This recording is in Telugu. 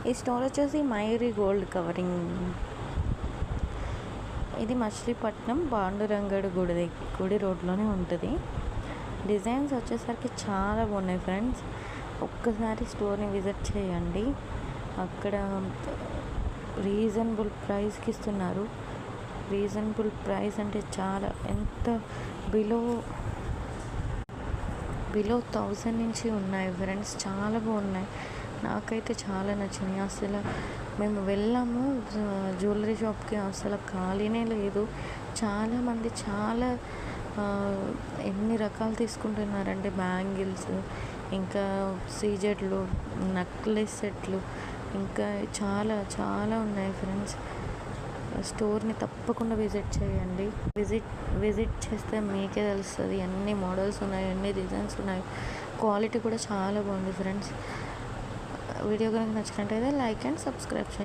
ఈ స్టోర్ వచ్చేసి మయూరి గోల్డ్ కవరింగ్. ఇది మచిలీపట్నం పాండురంగడు గుడి రోడ్లోనే ఉంటుంది. డిజైన్స్ వచ్చేసరికి చాలా బాగున్నాయి ఫ్రెండ్స్. ఒక్కసారి స్టోర్ని విజిట్ చేయండి. అక్కడ రీజనబుల్ ప్రైస్కి ఇస్తున్నారు. రీజనబుల్ ప్రైస్ అంటే చాలా, ఎంత బిలో 1000 నుంచి ఉన్నాయి ఫ్రెండ్స్. చాలా బాగున్నాయి, నాకైతే చాలా నచ్చినాయి. అసలు మేము వెళ్ళాము జ్యువెలరీ షాప్కి, అసలు ఖాళీనే లేదు. చాలామంది చాలా ఎన్ని రకాలు తీసుకుంటున్నారంటే బ్యాంగిల్స్, ఇంకా సీజెడ్లు, నెక్లెస్ సెట్లు, ఇంకా చాలా చాలా ఉన్నాయి ఫ్రెండ్స్. స్టోర్ని తప్పకుండా విజిట్ చేయండి. విజిట్ చేస్తే మీకే తెలుస్తుంది ఎన్ని మోడల్స్ ఉన్నాయి, ఎన్ని డిజైన్స్ ఉన్నాయి. క్వాలిటీ కూడా చాలా బాగుంది ఫ్రెండ్స్. వీడియో కనుక నచ్చినట్టయితే లైక్ అండ్ సబ్స్క్రైబ్ చేయండి.